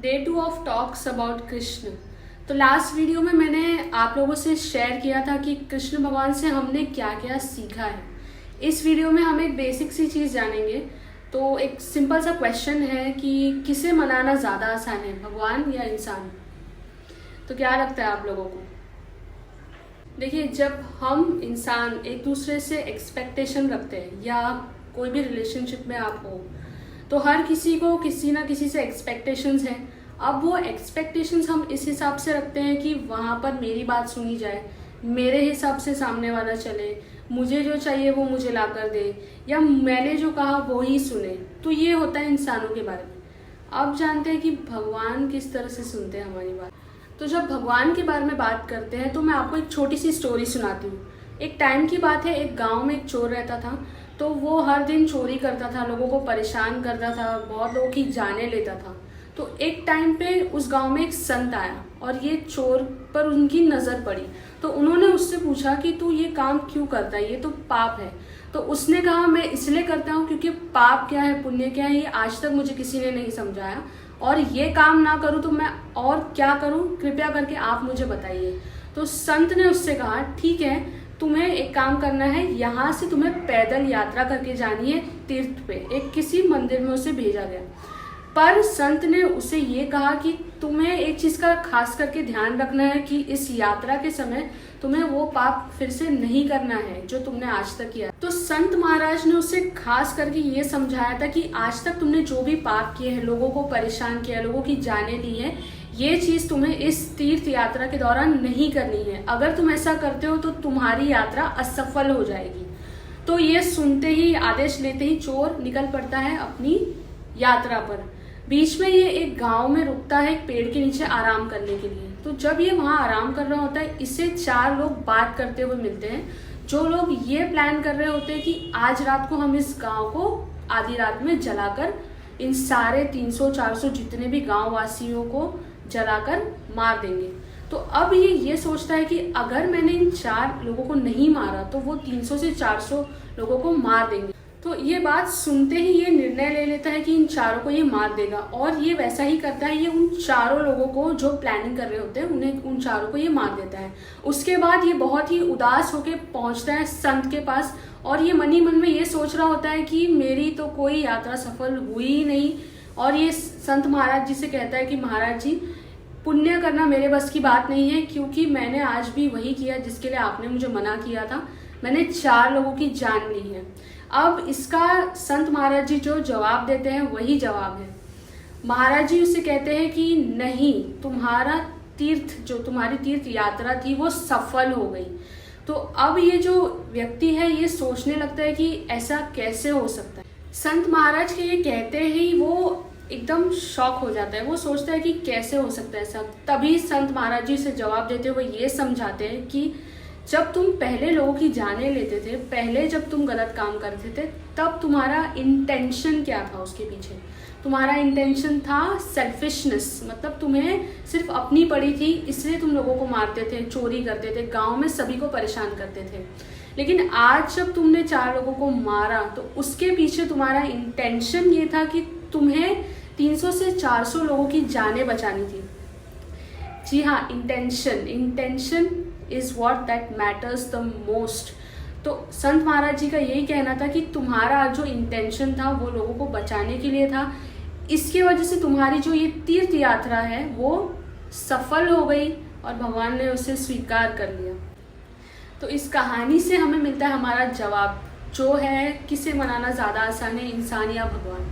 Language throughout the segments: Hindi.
Day 2 of talks about Krishna. तो लास्ट वीडियो में मैंने आप लोगों से शेयर किया था कि कृष्ण भगवान से हमने क्या क्या सीखा है। इस वीडियो में हम एक बेसिक सी चीज़ जानेंगे। तो एक सिंपल सा क्वेश्चन है कि किसे मनाना ज़्यादा आसान है, भगवान या इंसान? तो क्या लगता है आप लोगों को? देखिए, जब हम इंसान एक दूसरे से एक्सपेक्टेशन रखते हैं या कोई भी रिलेशनशिप में आप हो, तो हर किसी को किसी ना किसी से एक्सपेक्टेशंस हैं। अब वो एक्सपेक्टेशंस हम इस हिसाब से रखते हैं कि वहाँ पर मेरी बात सुनी जाए, मेरे हिसाब से सामने वाला चले, मुझे जो चाहिए वो मुझे ला कर दे, या मैंने जो कहा वो ही सुने। तो ये होता है इंसानों के बारे में। अब जानते हैं कि भगवान किस तरह से सुनते हैं हमारी बात। तो जब भगवान के बारे में बात करते हैं तो मैं आपको एक छोटी सी स्टोरी सुनाती हूँ। एक टाइम की बात है, एक गांव में एक चोर रहता था। तो वो हर दिन चोरी करता था, लोगों को परेशान करता था, बहुत लोगों की जानें लेता था। तो एक टाइम पे उस गांव में एक संत आया और ये चोर पर उनकी नज़र पड़ी। तो उन्होंने उससे पूछा कि तू ये काम क्यों करता है, ये तो पाप है। तो उसने कहा, मैं इसलिए करता हूँ क्योंकि पाप क्या है, पुण्य क्या है, ये आज तक मुझे किसी ने नहीं समझाया, और ये काम ना करूँ तो मैं और क्या करूँ, कृपया करके आप मुझे बताइए। तो संत ने उससे कहा, ठीक है, तुम्हें एक काम करना है, यहाँ से तुम्हें पैदल यात्रा करके जानी है तीर्थ पे। एक किसी मंदिर में उसे भेजा गया। पर संत ने उसे ये कहा कि तुम्हें एक चीज़ का खास करके ध्यान रखना है कि इस यात्रा के समय तुम्हें वो पाप फिर से नहीं करना है जो तुमने आज तक किया। तो संत महाराज ने उसे खास करके ये समझाया था कि आज तक तुमने जो भी पाप किए हैं, लोगों को परेशान किया, लोगों की जानें ली है, ये चीज़ तुम्हें इस तीर्थ यात्रा के दौरान नहीं करनी है। अगर तुम ऐसा करते हो तो तुम्हारी यात्रा असफल हो जाएगी। तो ये सुनते ही, आदेश लेते ही चोर निकल पड़ता है अपनी यात्रा पर। बीच में ये एक गांव में रुकता है, एक पेड़ के नीचे आराम करने के लिए। तो जब ये वहाँ आराम कर रहा होता है, इससे 4 लोग बात करते हुए मिलते हैं। जो लोग ये प्लान कर रहे होते हैं कि आज रात को हम इस गांव को आधी रात में जलाकर इन सारे 300-400 जितने भी गांव वासियों को जलाकर मार देंगे। तो अब ये सोचता है कि अगर मैंने इन 4 लोगों को नहीं मारा तो वो 300 से 400 लोगों को मार देंगे। तो ये बात सुनते ही ये निर्णय ले लेता है कि इन 4 को ये मार देगा, और ये वैसा ही करता है। ये उन 4 लोगों को जो प्लानिंग कर रहे होते हैं उन्हें, उन 4 को ये मार देता है। उसके बाद ये बहुत ही उदास होकर पहुंचता है संत के पास, और ये मन ही मन में ये सोच रहा होता है कि मेरी तो कोई यात्रा सफल हुई ही नहीं। और ये संत महाराज जी से कहता है कि महाराज जी, पुण्य करना मेरे बस की बात नहीं है, क्योंकि मैंने आज भी वही किया जिसके लिए आपने मुझे मना किया था। मैंने 4 लोगों की जान ली है। अब इसका संत महाराज जी जो जवाब देते हैं वही जवाब है। महाराज जी उससे कहते हैं कि नहीं, तुम्हारा तीर्थ, जो तुम्हारी तीर्थ यात्रा थी वो सफल हो गई। तो अब ये जो व्यक्ति है ये सोचने लगता है कि ऐसा कैसे हो सकता है। संत महाराज के ये कहते ही वो एकदम शॉक हो जाता है। वो सोचता है कि कैसे हो सकता है ऐसा। तभी संत महाराज जी से जवाब देते हुए ये समझाते हैं कि जब तुम पहले लोगों की जाने लेते थे, पहले जब तुम गलत काम करते थे, तब तुम्हारा इंटेंशन क्या था उसके पीछे? तुम्हारा इंटेंशन था सेल्फिशनेस, मतलब तुम्हें सिर्फ अपनी पड़ी थी, इसलिए तुम लोगों को मारते थे, चोरी करते थे, गांव में सभी को परेशान करते थे। लेकिन आज जब तुमने 4 लोगों को मारा तो उसके पीछे तुम्हारा इंटेंशन ये था कि तुम्हें 300 से 400 लोगों की जानें बचानी थी। जी हाँ, intention is what that matters the most. तो संत महाराज जी का यही कहना था कि तुम्हारा जो इंटेंशन था वो लोगों को बचाने के लिए था। इसकी वजह से तुम्हारी जो ये तीर्थ यात्रा है वो सफल हो गई और भगवान ने उसे स्वीकार कर लिया। तो इस कहानी से हमें मिलता है हमारा जवाब, जो है किसे मनाना ज़्यादा आसान है, इंसान या भगवान?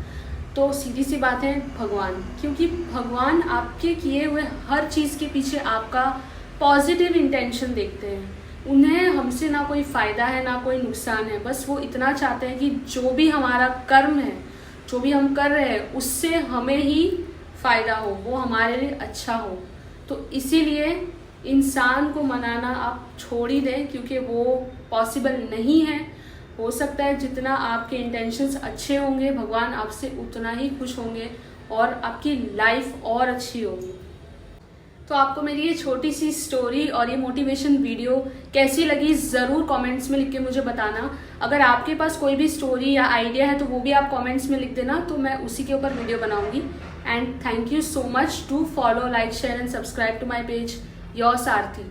तो सीधी सी बात है, भगवान। क्योंकि भगवान आपके किए हुए हर चीज़ के पीछे आपका पॉजिटिव इंटेंशन देखते हैं। उन्हें हमसे ना कोई फ़ायदा है ना कोई नुकसान है। बस वो इतना चाहते हैं कि जो भी हमारा कर्म है, जो भी हम कर रहे हैं, उससे हमें ही फ़ायदा हो, वो हमारे लिए अच्छा हो। तो इसीलिए इंसान को मनाना आप छोड़ ही दें, क्योंकि वो पॉसिबल नहीं है। हो सकता है जितना आपके इंटेंशंस अच्छे होंगे, भगवान आपसे उतना ही खुश होंगे और आपकी लाइफ और अच्छी होगी। तो आपको मेरी ये छोटी सी स्टोरी और ये मोटिवेशन वीडियो कैसी लगी ज़रूर कमेंट्स में लिख के मुझे बताना। अगर आपके पास कोई भी स्टोरी या आइडिया है तो वो भी आप कमेंट्स में लिख देना, तो मैं उसी के ऊपर वीडियो बनाऊंगी। And thank you so much to follow, like, share and subscribe to my page your Sarathi.